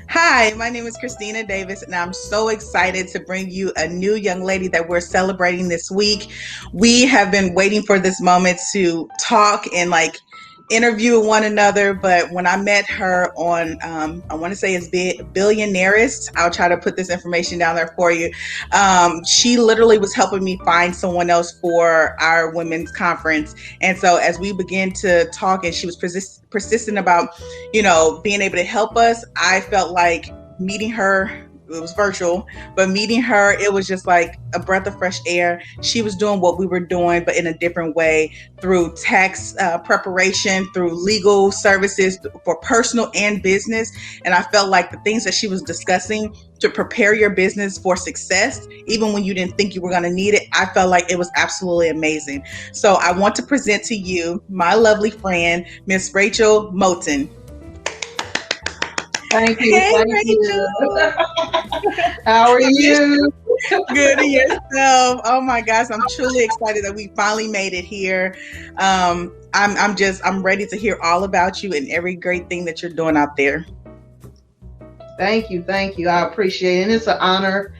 Hi, my name is Christina Davis, and I'm so excited to bring you a new young lady that we're celebrating this week. We have been waiting for this moment to talk and interview one another. But when I met her on, I want to say it's Billionairist, I'll try to put this information down there for you. She literally was helping me find someone else for our women's conference. And so as we began to talk and she was persistent about, being able to help us, I felt like meeting her, it was virtual, but meeting her, it was just like a breath of fresh air. She was doing what we were doing, but in a different way, through tax preparation, through legal services for personal and business. And I felt like the things that she was discussing to prepare your business for success, even when you didn't think you were going to need it, I felt like it was absolutely amazing. So I want to present to you my lovely friend, Miss Rachel Moten. Thank you. Hey, Thank you. Rachel. How are I miss you? good to yourself. Oh my gosh, I'm truly excited that we finally made it here. I'm ready to hear all about you and every great thing that you're doing out there. Thank you. Thank you. I appreciate it. And it's an honor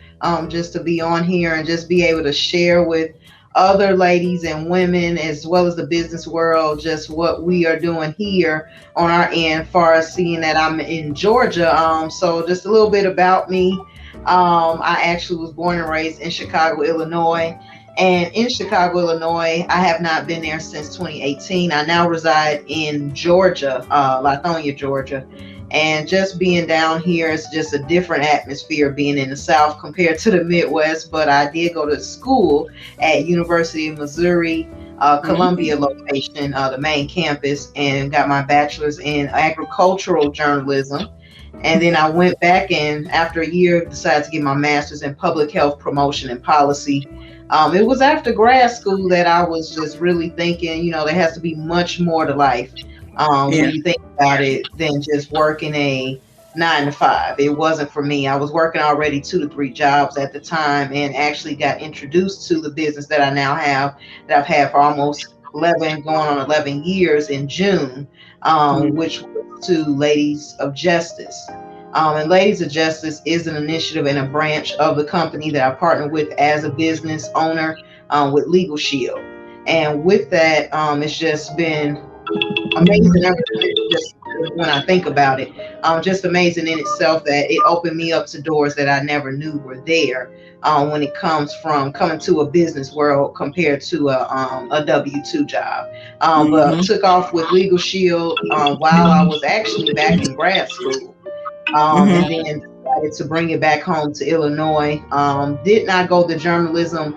just to be on here and just be able to share with other ladies and women as well as the business world just what we are doing here on our end far as seeing that I'm in Georgia. So just a little bit about me. I actually was born and raised in Chicago, Illinois. And in Chicago, Illinois, I have not been there since 2018. I now reside in Georgia, Lithonia, Georgia. And just being down here is just a different atmosphere being in the South compared to the Midwest. But I did go to school at University of Missouri, Columbia Mm. location, the main campus, and got my bachelor's in agricultural journalism. And then I went back and after a year decided to get my master's in public health promotion and policy. It was after grad school that I was just really thinking, there has to be much more to life when Yeah. you think about it than just working a 9 to 5. It wasn't for me. I was working already 2 to 3 jobs at the time and actually got introduced to the business that I now have that I've had for almost 11, going on 11 years in June, Mm. which was to Ladies of Justice. And Ladies of Justice is an initiative and a branch of the company that I partner with as a business owner with Legal Shield. And with that, it's just been amazing just when I think about it. Just amazing in itself that it opened me up to doors that I never knew were there when it comes from coming to a business world compared to a W-2 job. But Hmm. took off with Legal Shield while I was actually back in grad school. And Hmm. then decided to bring it back home to Illinois. Did not go the journalism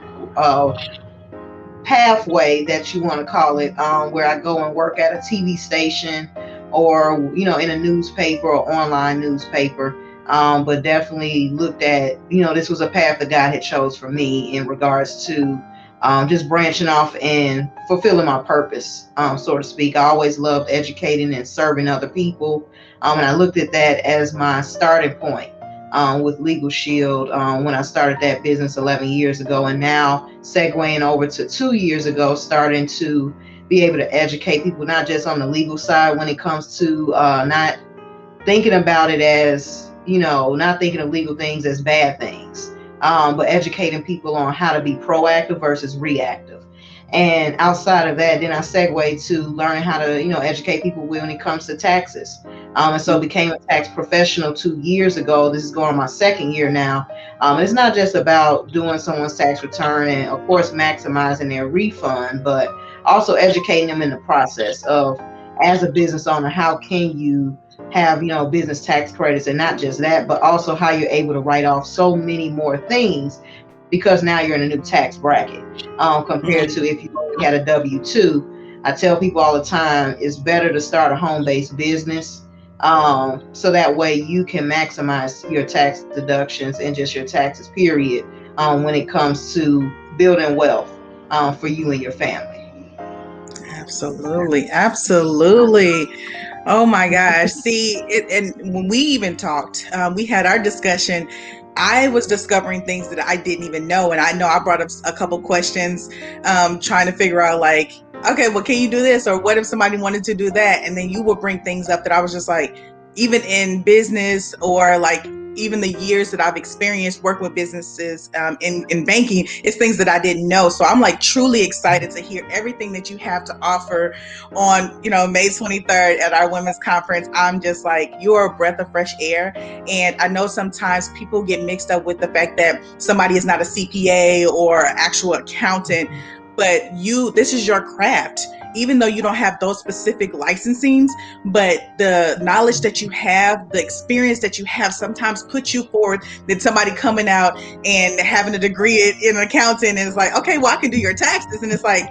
pathway that you want to call it, where I go and work at a TV station or, in a newspaper or online newspaper. But definitely looked at, this was a path that God had chose for me in regards to just branching off and fulfilling my purpose, so to speak. I always loved educating and serving other people. And I looked at that as my starting point with Legal Shield when I started that business 11 years ago, and now segueing over to 2 years ago, starting to be able to educate people not just on the legal side when it comes to not thinking about it as, not thinking of legal things as bad things, but educating people on how to be proactive versus reactive. And outside of that, then I segue to learning how to, educate people when it comes to taxes. And so became a tax professional 2 years ago. This is going on my second year now. It's not just about doing someone's tax return and, of course, maximizing their refund, but also educating them in the process of, as a business owner, how can you have, business tax credits, and not just that, but also how you're able to write off so many more things because now you're in a new tax bracket compared to if you only had a W-2. I tell people all the time it's better to start a home-based business, so that way you can maximize your tax deductions and just your taxes, period, when it comes to building wealth for you and your family. Absolutely. Absolutely. Oh my gosh. See, and when we even talked, we had our discussion. I was discovering things that I didn't even know. And I know I brought up a couple questions, trying to figure out, okay, well, can you do this? Or what if somebody wanted to do that? And then you would bring things up that I was just like, even in business, or like even the years that I've experienced working with businesses, in banking, it's things that I didn't know. So I'm like truly excited to hear everything that you have to offer on, May 23rd at our women's conference. I'm just like, you're a breath of fresh air. And I know sometimes people get mixed up with the fact that somebody is not a CPA or actual accountant, but this is your craft. Even though you don't have those specific licensings, but the knowledge that you have, the experience that you have sometimes puts you forward than somebody coming out and having a degree in accounting, and it's like, okay, well, I can do your taxes. And it's like,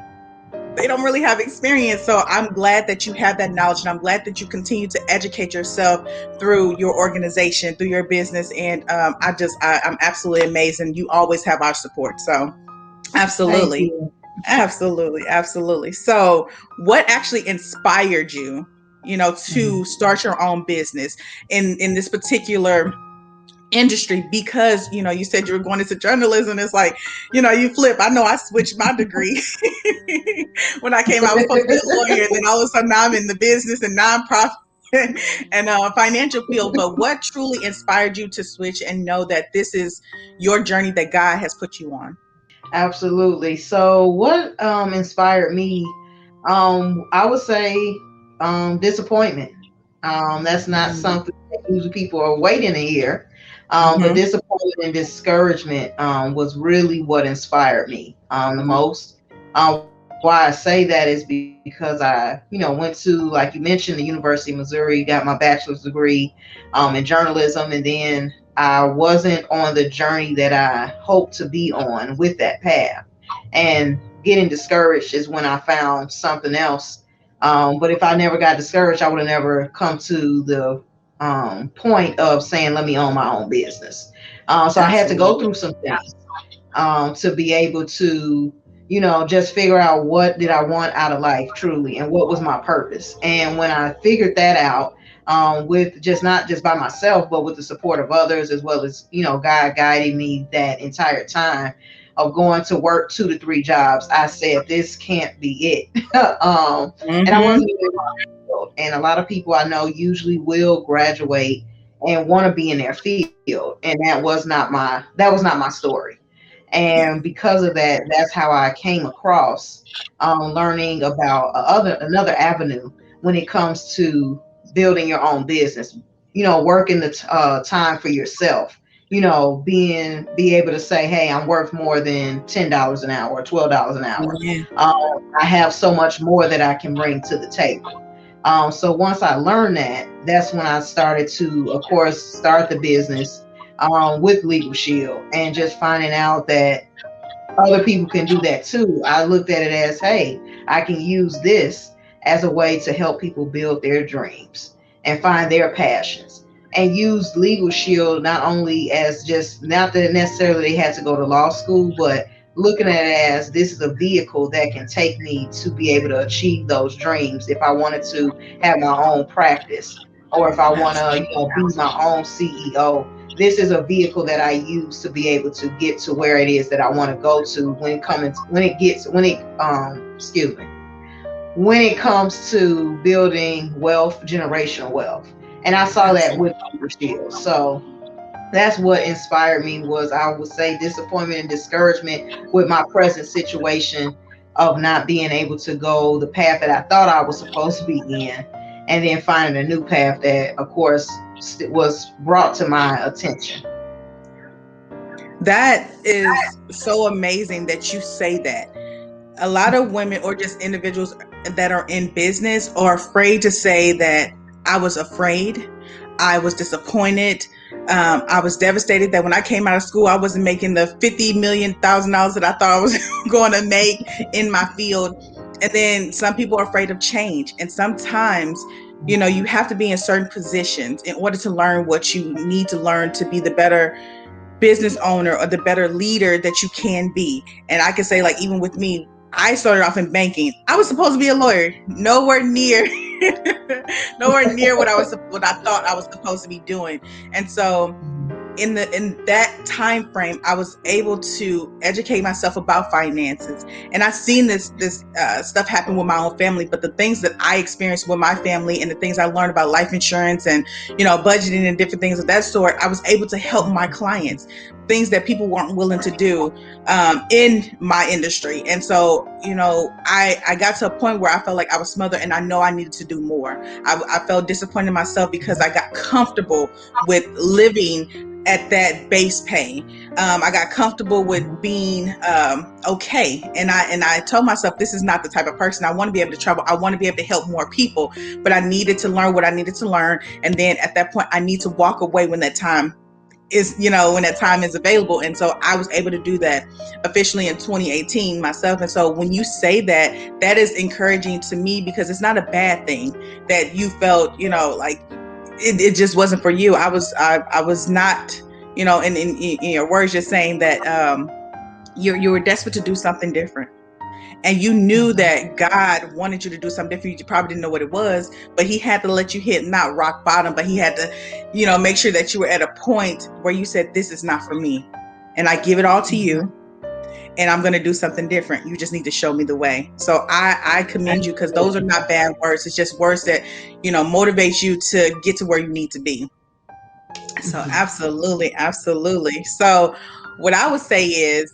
they don't really have experience. So I'm glad that you have that knowledge, and I'm glad that you continue to educate yourself through your organization, through your business. And I'm absolutely amazing. You always have our support. So Thank absolutely. you. Absolutely, absolutely. So, what actually inspired you, to start your own business in this particular industry? Because you said you were going into journalism. It's like, you flip. I know I switched my degree when I came out. I was supposed to be a lawyer, and then all of a sudden now I'm in the business and nonprofit and financial field. But what truly inspired you to switch and know that this is your journey that God has put you on? Absolutely. So, what inspired me? I would say disappointment. That's not something that usually people are waiting to hear. But Mm-hmm. disappointment and discouragement was really what inspired me the most. Why I say that is because I went to, like you mentioned, the University of Missouri, got my bachelor's degree in journalism, and then I wasn't on the journey that I hoped to be on with that path. And getting discouraged is when I found something else. But if I never got discouraged, I would have never come to the point of saying, let me own my own business. So I had to go Absolutely. through some things to be able to, just figure out what did I want out of life truly and what was my purpose. And when I figured that out, with just not just by myself, but with the support of others, as well as, God guiding me that entire time of going to work 2 to 3 jobs, I said, this can't be it. And I Mm-hmm. wasn't even, and a lot of people I know usually will graduate and want to be in their field, and that was not my story. And Yeah. because of that, that's how I came across learning about another avenue when it comes to building your own business. Working the time for yourself. Be able to say, hey, I'm worth more than $10 an hour or $12 an hour. Yeah. I have so much more that I can bring to the table. So once I learned that, that's when I started to, of course, start the business with Legal Shield, and just finding out that other people can do that too. I looked at it as, hey, I can use this as a way to help people build their dreams and find their passions. And use Legal Shield not only as just, not that necessarily they had to go to law school, but looking at it as this is a vehicle that can take me to be able to achieve those dreams if I wanted to have my own practice, or if I want to, Absolutely. be my own CEO. This is a vehicle that I use to be able to get to where it is that I want to go to when it comes to building wealth, generational wealth. And I saw that with Absolutely. Legal Shield. So that's what inspired me, was, I would say, disappointment and discouragement with my present situation of not being able to go the path that I thought I was supposed to be in, and then finding a new path that, of course, was brought to my attention. That is so amazing that you say that. A lot of women, or just individuals that are in business, are afraid to say that I was afraid, I was disappointed, I was devastated that when I came out of school, I wasn't making the $50 million that I thought I was going to make in my field. And then some people are afraid of change. And sometimes, you have to be in certain positions in order to learn what you need to learn to be the better business owner or the better leader that you can be. And I can say, like, even with me, I started off in banking. I was supposed to be a lawyer, nowhere near, nowhere near what I thought I was supposed to be doing. And so in that time frame, I was able to educate myself about finances, and I've seen this stuff happen with my own family. But the things that I experienced with my family, and the things I learned about life insurance and budgeting and different things of that sort, I was able to help my clients, things that people weren't willing to do in my industry. And so I got to a point where I felt like I was smothered, and I know I needed to do more. I felt disappointed in myself because I got comfortable with living at that base pay. I got comfortable with being okay, and I told myself this is not the type of person I want to be able to travel. I want to be able to help more people, but I needed to learn what I needed to learn, and then at that point, I need to walk away when that time is when that time is available. And so I was able to do that officially in 2018 myself. And so when you say that, that is encouraging to me, because it's not a bad thing that you felt like it just wasn't for you. I was not, in your words, just saying that you were desperate to do something different, and you knew that God wanted you to do something different. You probably didn't know what it was, but He had to let you hit not rock bottom, but He had to, make sure that you were at a point where you said, "This is not for me," and I give it all to you, and I'm going to do something different. You just need to show me the way. So I commend you, because those are not bad words. It's just words that motivate you to get to where you need to be. So absolutely, absolutely. So what I would say is,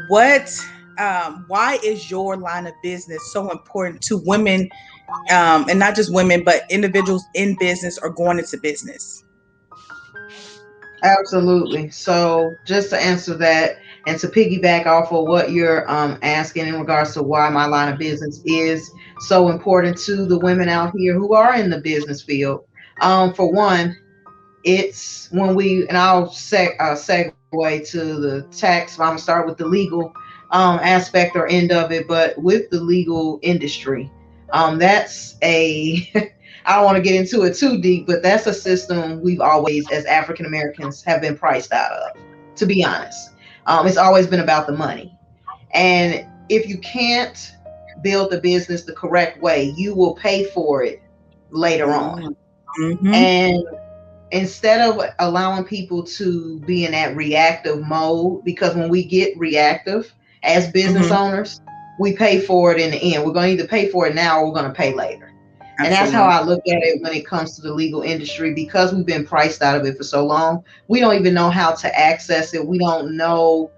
what why is your line of business so important to women, and not just women, but individuals in business or going into business? Absolutely. So, just to answer that and to piggyback off of what you're asking in regards to why my line of business is so important to the women out here who are in the business field. For one, it's when we, and I'll segue to the tax. I'm gonna start with the legal aspect or end of it, but with the legal industry, that's a I don't want to get into it too deep, but that's a system we've always, as African Americans, have been priced out of. To be honest, it's always been about the money, and if you can't build the business the correct way, you will pay for it later on. Mm-hmm. And instead of allowing people to be in that reactive mode, because when we get reactive as business Mm-hmm. owners, we pay for it in the end. We're going to either pay for it now or we're going to pay later. And that's how Absolutely. I look at it when it comes to the legal industry, because we've been priced out of it for so long. We don't even know how to access it. We don't know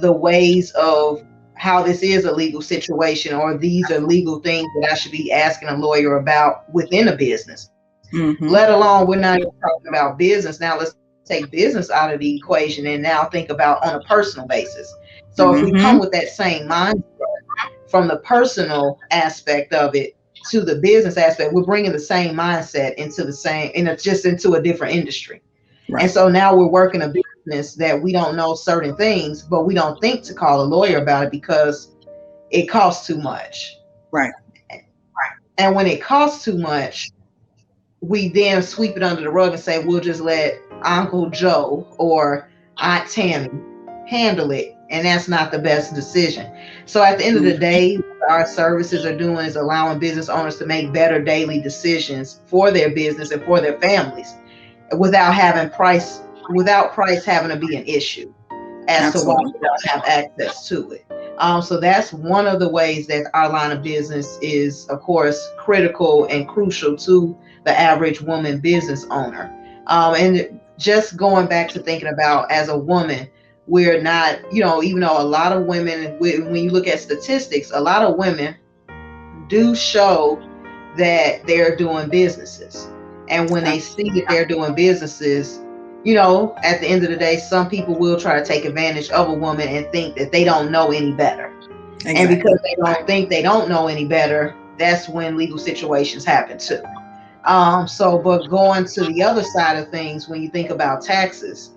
the ways of how this is a legal situation, or these are legal things that I should be asking a lawyer about within a business. Let Mm-hmm. alone, we're not even talking about business. Now let's take business out of the equation and now think about on a personal basis. So if we come with Mm-hmm. that same mindset from the personal aspect of it to the business aspect, we're bringing the same mindset into the same, and it's just into a different industry. And Right. so now we're working a business that we don't know certain things, but we don't think to call a lawyer about it because it costs too much. Right. And when it costs too much, we then sweep it under the rug and say we'll just let Uncle Joe or Aunt Tammy handle it. And that's not the best decision. So at the end of the Mm-hmm. day, what our services are doing is allowing business owners to make better daily decisions for their business and for their families without having price without price having to be an issue as to why Absolutely. we don't have access to it. So that's one of the ways that our line of business is, of course, critical and crucial to the average woman business owner. And just going back to thinking about as a woman, we're not, even though a lot of women, when you look at statistics, a lot of women do show that they're doing businesses. And when they see that they're doing businesses, at the end of the day, some people will try to take advantage of a woman and think that they don't know any better. And Exactly. because they don't think they don't know any better, that's when legal situations happen too. But going to the other side of things, when you think about taxes,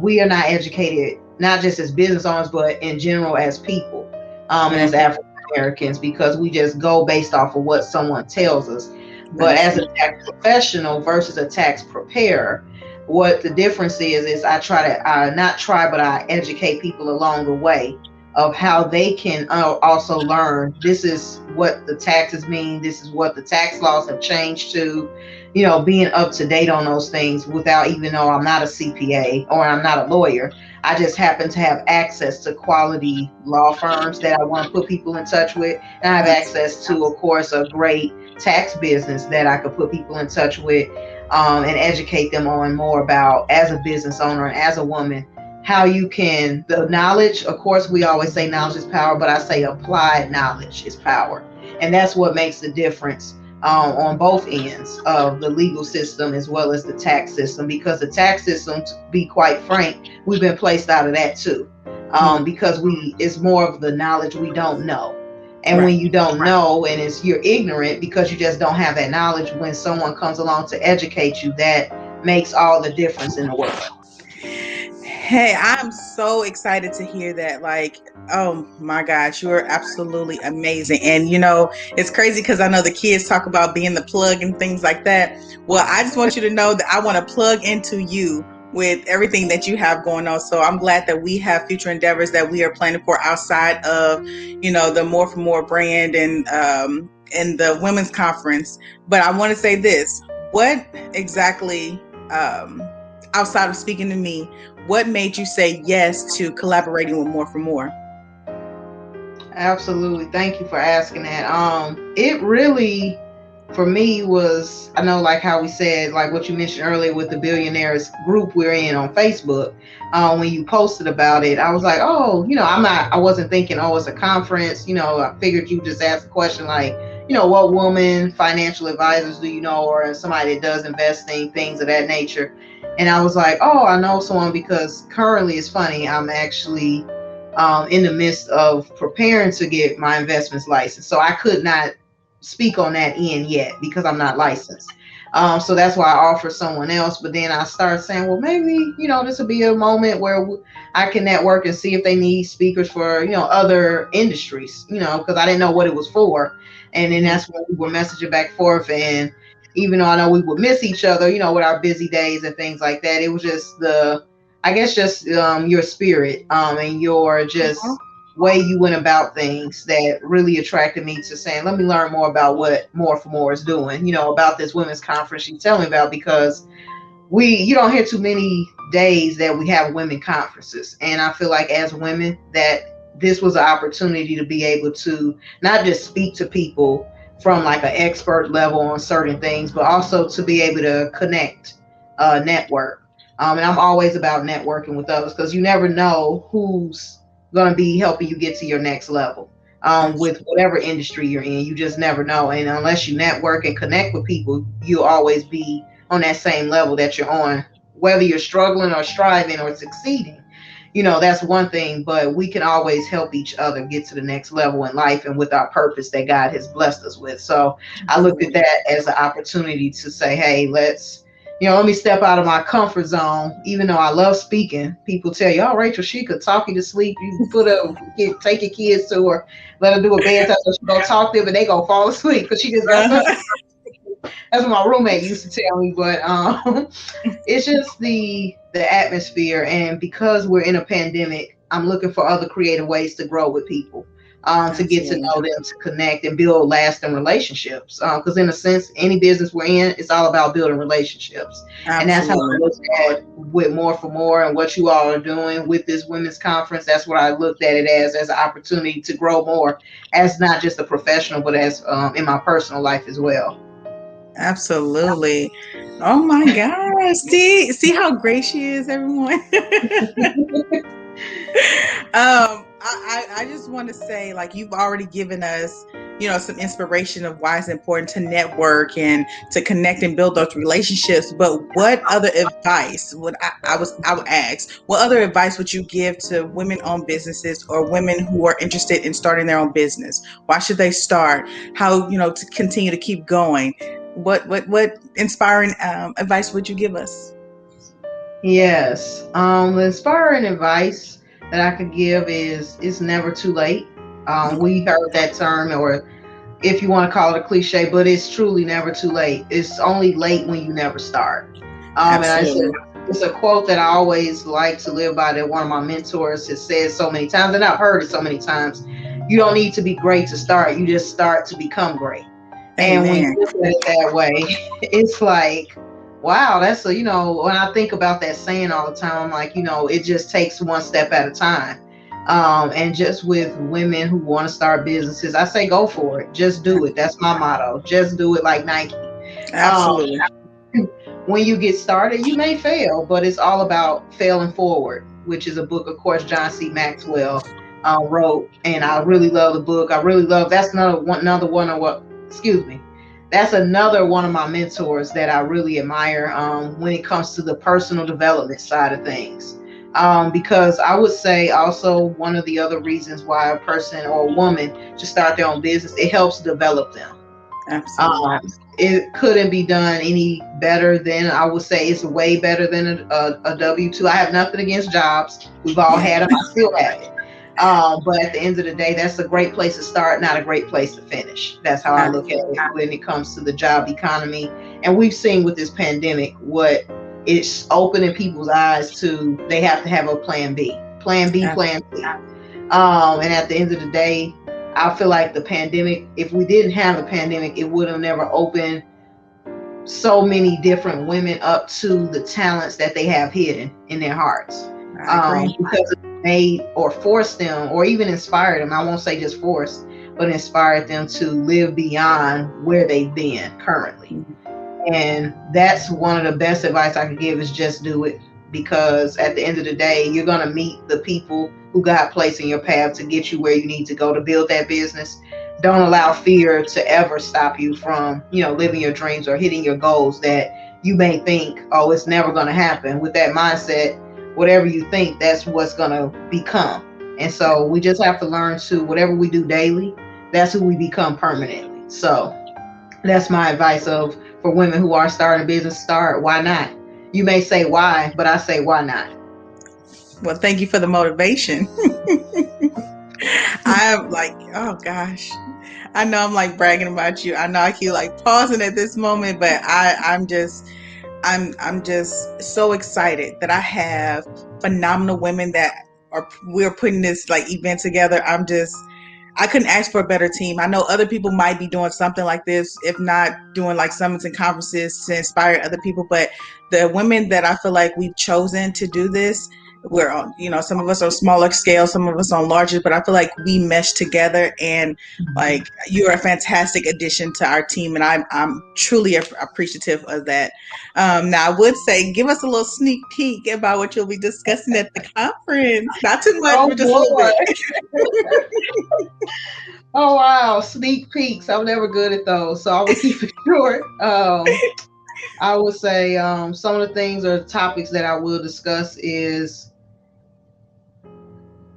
we are not educated, not just as business owners, but in general as people, and as Mm-hmm. African Americans, because we just go based off of what someone tells us. But as a Absolutely. tax professional versus a tax preparer, what the difference is I try to not try, but I educate people along the way of how they can also learn this is what the taxes mean, this is what the tax laws have changed to, being up to date on those things without, even though I'm not a CPA or I'm not a lawyer. I just happen to have access to quality law firms that I want to put people in touch with. And I have access to, of course, a great tax business that I could put people in touch with, and educate them on more about, as a business owner and as a woman, how you can, the knowledge, of course, we always say knowledge is power, but I say applied knowledge is power. And that's what makes the difference, on both ends of the legal system as well as the tax system, because the tax system, to be quite frank, we've been placed out of that too, Mm, because it's more of the knowledge we don't know. And when right. you don't know, and you're ignorant because you just don't have that knowledge, when someone comes along to educate you, that makes all the difference in the world. Hey, I'm so excited to hear that. Like, oh my gosh, you're absolutely amazing. And it's crazy because I know the kids talk about being the plug and things like that. Well, I just want you to know that I want to plug into you with everything that you have going on. So I'm glad that we have future endeavors that we are planning for outside of, the More for More brand and the women's conference. But I want to say this: what exactly, outside of speaking to me, what made you say yes to collaborating with More for More? Absolutely. Thank you for asking that. It really, for me, was, I know, like how we said, like what you mentioned earlier with the billionaires group we're in on Facebook. When you posted about it, I was like, oh, I wasn't thinking, oh, it's a conference. I figured you just asked a question like, what woman financial advisors do you know, or somebody that does investing, things of that nature. And I was like, oh, I know someone, because currently, it's funny, I'm actually, in the midst of preparing to get my investments license. So I could not speak on that end yet because I'm not licensed. So that's why I offer someone else. But then I started saying, well, maybe, this will be a moment where I can network and see if they need speakers for, other industries, because I didn't know what it was for. And then Mhm. that's when we were messaging back and forth. And even though I know we would miss each other, with our busy days and things like that, it was just I guess just your spirit, and your just way you went about things that really attracted me to saying, let me learn more about what More for More is doing, about this women's conference you tell me about, because you don't hear too many days that we have women conferences. And I feel like as women that this was an opportunity to be able to not just speak to people from like an expert level on certain things, but also to be able to connect, network. And I'm always about networking with others, because you never know who's going to be helping you get to your next level, with whatever industry you're in. You just never know. And unless you network and connect with people, you'll always be on that same level that you're on, whether you're struggling or striving or succeeding. That's one thing, but we can always help each other get to the next level in life and with our purpose that God has blessed us with. So I looked at Absolutely. that as an opportunity to say, hey, let me step out of my comfort zone. Even though I love speaking, people tell you, oh, Rachel, she could talk you to sleep. You take your kids to her, let her do a bedtime, so she go talk to them, and they go fall asleep because she just got such. Uh-huh. That's what my roommate used to tell me. But it's just the atmosphere, and because we're in a pandemic, I'm looking for other creative ways to grow with people, to get to Absolutely. know them, to connect and build lasting relationships, because in a sense, any business we're in, it's all about building relationships. And that's how I Absolutely. looked at with More for More and what you all are doing with this women's conference. That's what I looked at it as an opportunity to grow more, as not just a professional, but as, in my personal life as well. Absolutely. Oh my gosh. See how great she is, everyone. I just want to say, like, you've already given us, some inspiration of why it's important to network and to connect and build those relationships. But what other advice would I would ask? What other advice would you give to women-owned businesses or women who are interested in starting their own business? Why should they start? How to continue to keep going? What inspiring advice would you give us? Yes. The inspiring advice that I could give is it's never too late. We heard that term, or if you want to call it a cliche, but it's truly never too late. It's only late when you never start. And I said, Absolutely. It's a quote that I always like to live by that one of my mentors has said so many times, and I've heard it so many times. You don't need to be great to start, you just start to become great. And when you Amen. look at it that way, it's like, wow, that's a, when I think about that saying all the time, I'm like, it just takes one step at a time. And just with women who want to start businesses, I say go for it. Just do it. That's my motto. Just do it like Nike. Um, Absolutely. when you get started, you may fail, but it's all about failing forward, which is a book, of course, John C. Maxwell wrote, and I really love the book. I really love that's another one of what. Excuse me. That's another one of my mentors that I really admire when it comes to the personal development side of things. Because I would say also one of the other reasons why a person or a woman should start their own business, it helps develop them. Absolutely. um, it couldn't be done any better than, I would say it's way better than a W-2. I have nothing against jobs. We've all Yeah. had them. I still have it. But at the end of the day, that's a great place to start, not a great place to finish. That's how I look at it when it comes to the job economy. And we've seen with this pandemic what it's opening people's eyes to. They have to have a plan B, plan B, plan C. And at the end of the day, I feel like the pandemic, if we didn't have the pandemic, it would have never opened so many different women up to the talents that they have hidden in their hearts. I agree. Because it made or forced them, or even inspired them, I won't say just forced, but inspired them to live beyond where they've been currently. And that's one of the best advice I could give is just do it. Because at the end of the day, you're going to meet the people who God placed in your path to get you where you need to go to build that business. Don't allow fear to ever stop you from, living your dreams or hitting your goals that you may think, oh, it's never going to happen. With that mindset, whatever you think, that's what's going to become. And so we just have to learn to, whatever we do daily, that's who we become permanently. So that's my advice of for women who are starting a business, start. Why not? You may say why, but I say why not? Well, thank you for the motivation. I'm like, oh gosh. I know I'm like bragging about you. I know I keep like pausing at this moment, but I'm just so excited that I have phenomenal women that are we're putting this like event together. I couldn't ask for a better team. I know other people might be doing something like this, if not doing like summits and conferences to inspire other people. But the women that I feel like we've chosen to do this, we're on, some of us on smaller scale, some of us on larger, but I feel like we mesh together and like you're a fantastic addition to our team. And I'm truly appreciative of that. Now, I would say, give us a little sneak peek about what you'll be discussing at the conference. Not too much, Oh but just a little boy. bit. Oh wow. Sneak peeks. I'm never good at those. So I will keep it short. I would say some of the things or topics that I will discuss is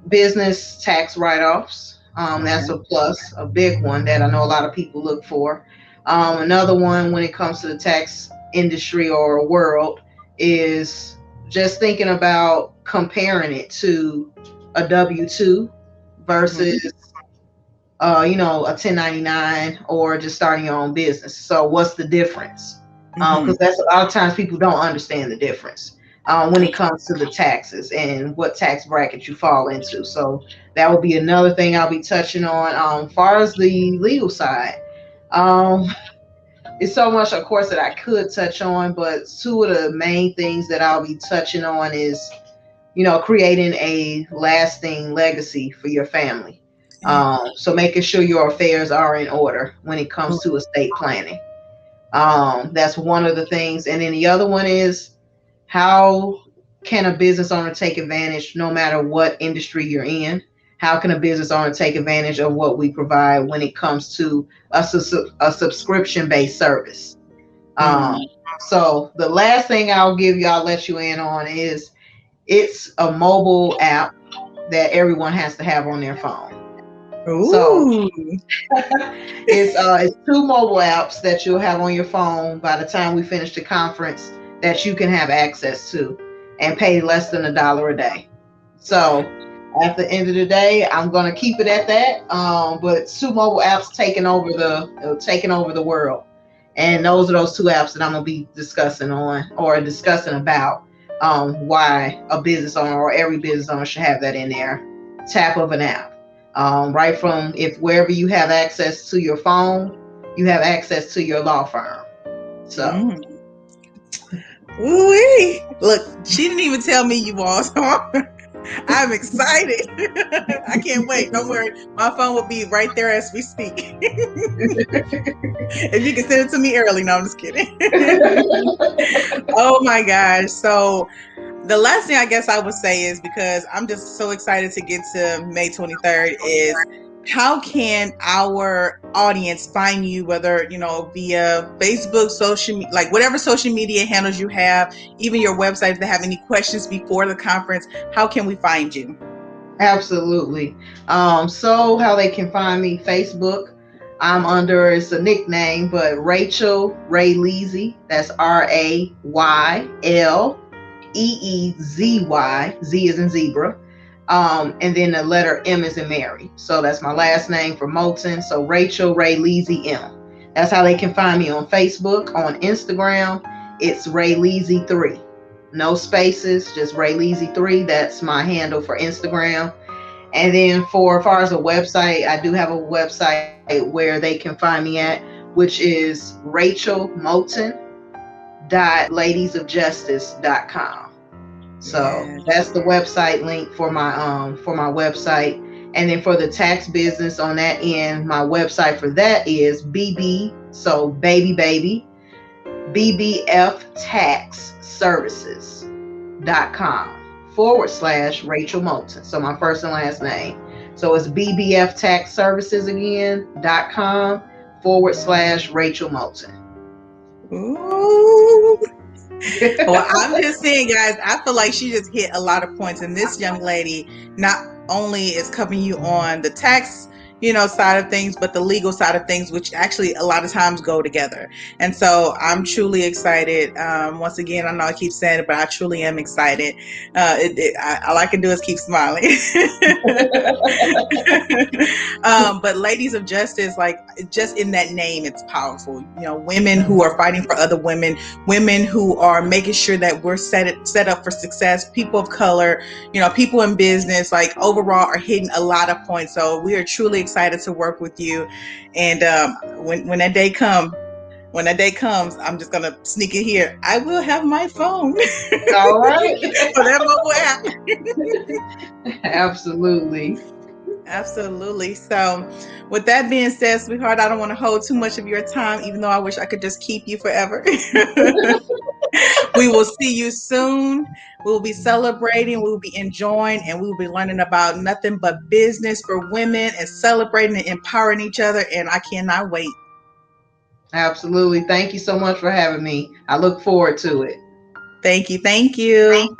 business tax write-offs. That's a plus, a big one that I know a lot of people look for. Another one when it comes to the tax industry or world is just thinking about comparing it to a W-2 Mhm. versus a 1099 or just starting your own business. So what's the difference? Because Mhm. that's a lot of times people don't understand the difference when it comes to the taxes and what tax bracket you fall into. So that will be another thing I'll be touching on. Far as the legal side, um, it's so much, of course, that I could touch on, but two of the main things that I'll be touching on is creating a lasting legacy for your family. So making sure your affairs are in order when it comes to estate planning. That's one of the things. And then the other one is how can a business owner take advantage no matter what industry you're in? How can a business owner take advantage of what we provide when it comes to a subscription based service? Um, Mm. so the last thing I'll let you in on is it's a mobile app that everyone has to have on their phone. So Ooh. it's two mobile apps that you'll have on your phone by the time we finish the conference that you can have access to and pay less than $1 a day. So at the end of the day, I'm gonna keep it at that. But two mobile apps taking over the world, and those are those two apps that I'm gonna be discussing about. why a business owner or every business owner should have that in their tap of an app. Right from if wherever you have access to your phone, you have access to your law firm. So Mm. Ooh-wee. Look, she didn't even tell me you all, so I'm excited. I can't wait. Don't worry. My phone will be right there as we speak. If you can send it to me early. No, I'm just kidding. Oh my gosh. So the last thing I guess I would say is, because I'm just so excited to get to May 23rd, is how can our audience find you, whether, via Facebook, like whatever social media handles you have, even your website, if they have any questions before the conference, how can we find you? absolutely. So how they can find me: Facebook. I'm under, it's a nickname, but Rachel Ray Leezy. That's RayLeezy. Z is in zebra. And then the letter M is in Mary. So that's my last name for Moten. So Rachel Ray Leezy M. That's how they can find me on Facebook. On Instagram, it's Ray Leezy 3. No spaces, just Ray Leezy 3. That's my handle for Instagram. And then for as far as a website, I do have a website where they can find me at, which is rachelmoten.ladiesofjustice.com. So Yes. that's the website link for my website. And then for the tax business on that end, my website for that is BB, so baby, BBF Tax Services.com/Rachel Moten. So my first and last name. So it's BBF Tax Services again.com/Rachel Moten. Ooh. Well, I'm just saying, guys, I feel like she just hit a lot of points. And this young lady not only is covering you on the tax, side of things, but the legal side of things, which actually a lot of times go together. And so I'm truly excited. Once again, I know I keep saying it, but I truly am excited. All I can do is keep smiling. But ladies of justice, like, just in that name, it's powerful. Women who are fighting for other women who are making sure that we're set up for success, people of color, people in business, like overall are hitting a lot of points. So we are truly excited to work with you. And when that day comes, I'm just gonna sneak it here. I will have my phone All right. for that mobile app. Absolutely. Absolutely. So, with that being said, sweetheart, I don't want to hold too much of your time, even though I wish I could just keep you forever. We will see you soon. We will be celebrating, we will be enjoying, and we will be learning about nothing but business for women and celebrating and empowering each other. And I cannot wait. Absolutely. Thank you so much for having me. I look forward to it. Thank you. Thank you.